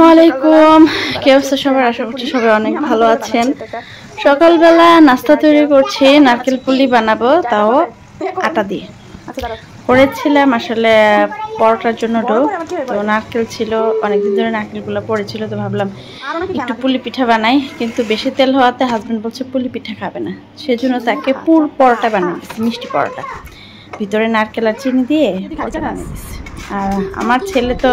আসসালামু আলাইকুম। কি অবস্থা সবার? আশা করছি সবাই অনেক ভালো আছেন। সকালবেলা নাস্তা তৈরি করছি, নারকেল পুলি বানাবো, তাও আটা দিয়ে করেছিলাম আসলে পরোটার জন্য ডো। তো নারকেল ছিল, অনেকদিন ধরে নারকেলগুলো পড়েছিল, তো ভাবলাম একটু পুলি পিঠা বানাই। কিন্তু বেশি তেল হওয়াতে হাজবেন্ড বলছে পুলি পিঠা খাবে না, সেজন্য তাকে পুর পরোটা বানিয়ে দিচ্ছি, মিষ্টি পরোটা, ভিতরে নারকেল আর চিনি দিয়ে বানিয়ে দিচ্ছি। আর আমার ছেলে তো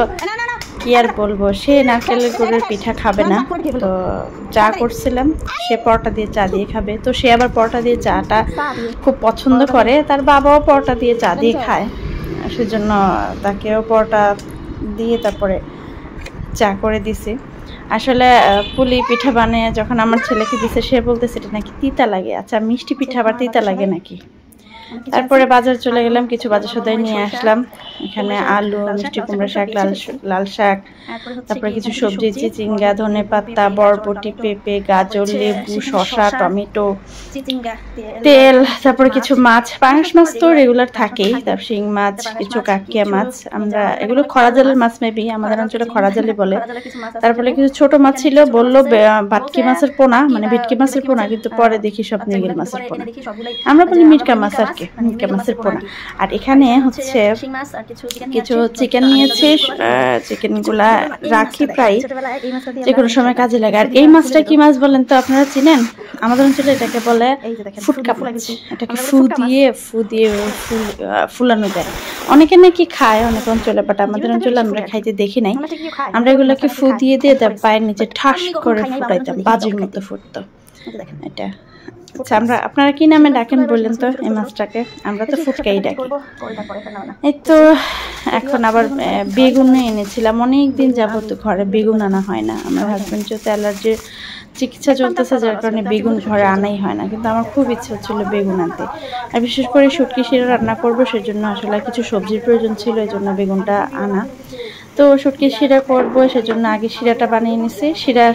কি আর বলবো, সে নারকেলের গুড়ের পিঠা খাবে না, তো চা করছিলাম, সে পরোটা দিয়ে চা দিয়ে খাবে। তো সে আবার পরোটা দিয়ে চাটা খুব পছন্দ করে, তার বাবাও পরোটা দিয়ে চা দিয়ে খায়, সেজন্য তাকেও পরোটা দিয়ে তারপরে চা করে দিছি। আসলে পুলি পিঠা বানিয়ে যখন আমার ছেলেকে দিছে, সে বলতেছে এটা নাকি তিতা লাগে। আচ্ছা, মিষ্টি পিঠা আবার তিতা লাগে নাকি? তারপরে বাজার চলে গেলাম, কিছু বাজার সদাই নিয়ে আসলাম। এখানে আলু, মিষ্টি কুমড়া শাক, লাল শাক, তারপরে কিছু সবজি, চিচিঙ্গা, ধনে পাতা, বরবটি, পেঁপে, গাজর, লেবু, শসা, টমেটো, তেল, তারপরে কিছু মাছ, পাঙাশ মাছ তো রেগুলার থাকেই, তারপর শিং মাছ, কিছু কাকিয়া মাছ, আমরা এগুলো খরা জালের মাছ, মেবি আমাদের অঞ্চলে খরা জালি বলে। তারপরে কিছু ছোট মাছ ছিল, বললো ভাটকি মাছের পোনা, মানে ভেটকি মাছের পোনা, কিন্তু পরে দেখি সব মৃগেল মাছের পোনা, আমরা বলি মিরকা মাছ আর কি, মিরকা মাছের পোনা। আর এখানে হচ্ছে কিছু চিকেন নিয়েছি, চিকেন গুলা রাখি প্রায় যে কোনো সময় কাজে লাগে। আর এই মাছটা কি মাছ বলেন তো আপনারা চিনেন? আমাদের অঞ্চলে এটাকে বলে ফুটকা মাছ। এটাকে ফু দিয়ে ফুলানো যায়। অনেকে নাকি খায় অনেক অঞ্চলে, বাট আমাদের অঞ্চলে আমরা খাইতে দেখি নাই। আমরা এগুলোকে ফু দিয়ে তার পায়ের নিচে ঠাস করে ফুটাইতাম, বাজির মতো ফুটতো এটা। আচ্ছা, আপনারা কি নামে ডাকেন বললেন তো এই মাছটাকে? আমরা তো ফুটকাই ডাকি। এই তো এখন আবার বেগুন এনেছিলাম, অনেকদিন যাবত ঘরে বেগুন আনা হয় না। আমার হাজবেন্ড যেহেতু অ্যালার্জির চিকিৎসা চলতেছে, যার কারণে বেগুন ঘরে আনাই হয় না, কিন্তু আমার খুব ইচ্ছে হচ্ছিল বেগুন আনতে। আর বিশেষ করে শুটকি শিরা রান্না করবো, সেজন্য আসলে কিছু সবজির প্রয়োজন ছিল, এই জন্য বেগুনটা আনা। তো শুটকি শিরা করবো, সেজন্য আগে শিরাটা বানিয়ে নিছি।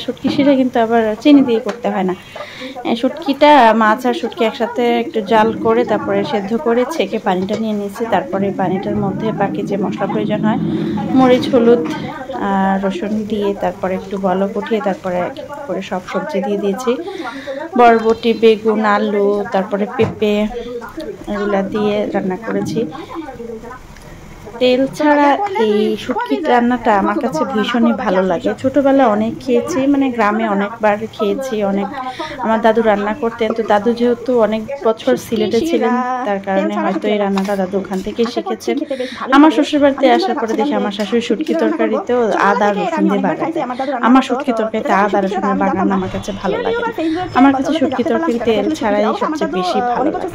শুটকি শিরা কিন্তু আবার চিনি দিয়ে করতে হয় না। শুটকিটা, মাছ আর শুটকি একসাথে একটু জাল করে তারপরে সেদ্ধ করে ছেঁকে পানিটা নিয়ে নিয়েছি। তারপরে পানিটার মধ্যে বাকি যে মশলা প্রয়োজন হয়, মরিচ, হলুদ, রসুন দিয়ে তারপরে একটু বলক উঠিয়ে তারপরে করে সব সবজি দিয়ে দিয়েছি। বরবটি, বেগুন, আলু, তারপরে পেঁপে, এগুলা দিয়ে রান্না করেছি। তেল ছাড়া এই শুটকি রান্নাটা আমার কাছে ভীষণই ভালো লাগে। ছোটোবেলায় অনেক খেয়েছি, মানে গ্রামে অনেকবার খেয়েছি। আমার দাদু রান্না করতেন, তো দাদু যেহেতু অনেক বছর সিলেটে ছিলেন, তার কারণে হয়তো এই রান্নাটা দাদু ওখান থেকেই শিখেছেন। আমার শ্বশুরবাড়িতে আসার পরে দেখি আমার শাশুড়ি শুটকি তরকারিতেও আদা রসুন দিয়ে বাগাতে। আমার শুটকি তরকারিতে আদা রসুনের বাগান আমার কাছে ভালো লাগে। আমার কাছে শুটকি তরকারি তেল ছাড়াই সবচেয়ে বেশি ভালো লাগে।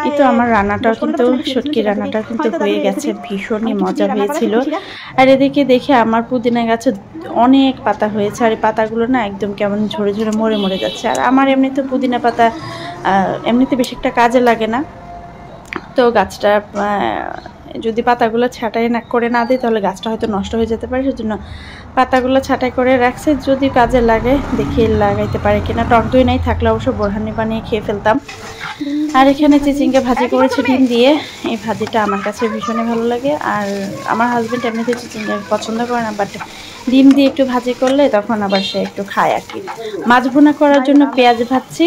এই তো আমার রান্নাটাও কিন্তু, শুটকি রান্নাটাও কিন্তু হয়ে গেছে, ভীষণই মজা হয়েছিল। আর এদিকে দেখে আমার পুদিনা গাছে অনেক পাতা হয়েছে, আর এই পাতাগুলো না একদম কেমন ঝরে ঝরে মরে যাচ্ছে। আর আমার এমনিতে পুদিনা পাতা এমনিতে বেশি একটা কাজে লাগে না, তো গাছটা যদি পাতাগুলো ছাঁটাই করে না দিই তাহলে গাছটা হয়তো নষ্ট হয়ে যেতে পারে, সেজন্য পাতাগুলো ছাঁটাই করে রাখছে, যদি কাজে লাগে দেখি লাগাইতে পারে কিনা। টক দই নাই, থাকলে অবশ্য বোরহানি বানিয়ে খেয়ে ফেলতাম। আর এখানে চিচিঙ্গা ভাজি করেছি ডিম দিয়ে, এই ভাজিটা আমার কাছে ভীষণই ভালো লাগে। আর আমার হাজব্যান্ড এমনিতে চিচিঙ্গা পছন্দ করে না, বাট ডিম দিয়ে একটু ভাজি করলে তখন আবার সে একটু খায় আর কি। মাছ ভুনা করার জন্য পেঁয়াজ ভাজছি,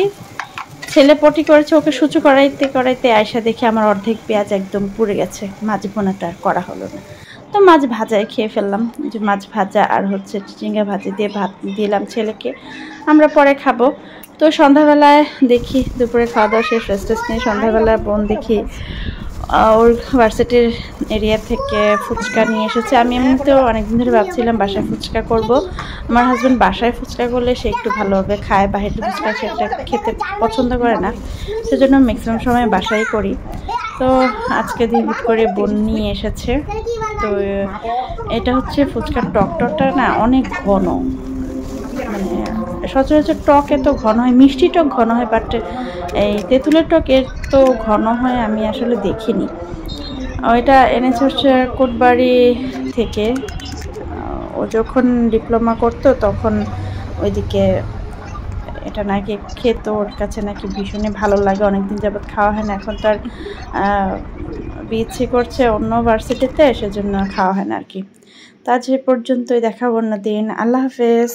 ছেলে পটি করেছে, ওকে সুচু করাইতে আয়সা দেখে আমার অর্ধেক পেঁয়াজ একদম পুড়ে গেছে, মাছ ভুনাটা করা হলো না। তো মাছ ভাজায় খেয়ে ফেললাম, যে মাছ ভাজা আর হচ্ছে চিচিঙ্গা ভাজি দিয়ে ভাত দিলাম ছেলেকে, আমরা পরে খাবো। তো সন্ধ্যাবেলায় দেখি, দুপুরে খাওয়া দাওয়া শেষ, রেস্ট নিয়ে সন্ধ্যাবেলায় বোন দেখি ওর ভার্সিটির এরিয়া থেকে ফুচকা নিয়ে এসেছে। আমি এমনিতেও অনেকদিন ধরে ভাবছিলাম বাসায় ফুচকা করব। আমার হাজব্যান্ড বাসায় ফুচকা করলে সে একটু ভালোভাবে খায়, বাইরের ফুচকা সে একটা খেতে পছন্দ করে না, সেজন্য ম্যাক্সিমাম সময় বাসায় করি। তো আজকে দিন হুট করে বোন নিয়ে এসেছে। তো এটা হচ্ছে ফুচকার টকটা না অনেক ঘন, মানে সচরাচর টক এত ঘন হয়, মিষ্টি টক ঘন হয়, বাট এই তেঁতুলের টক এর তো ঘন হয় আমি আসলে দেখিনি। ওইটা এনেছে হচ্ছে কোটবাড়ি থেকে, ও যখন ডিপ্লোমা করতো তখন ওইদিকে এটা নাকি খেত, ওর কাছে নাকি ভীষণই ভালো লাগে, অনেকদিন যাবত খাওয়া হয় না। এখন তো আর বিএসসি করছে অন্য ভার্সিটিতে, সেজন্য খাওয়া হয় না আর কি। আজ এ পর্যন্তই, দেখাবো অন্য দিন। আল্লাহ হাফেজ।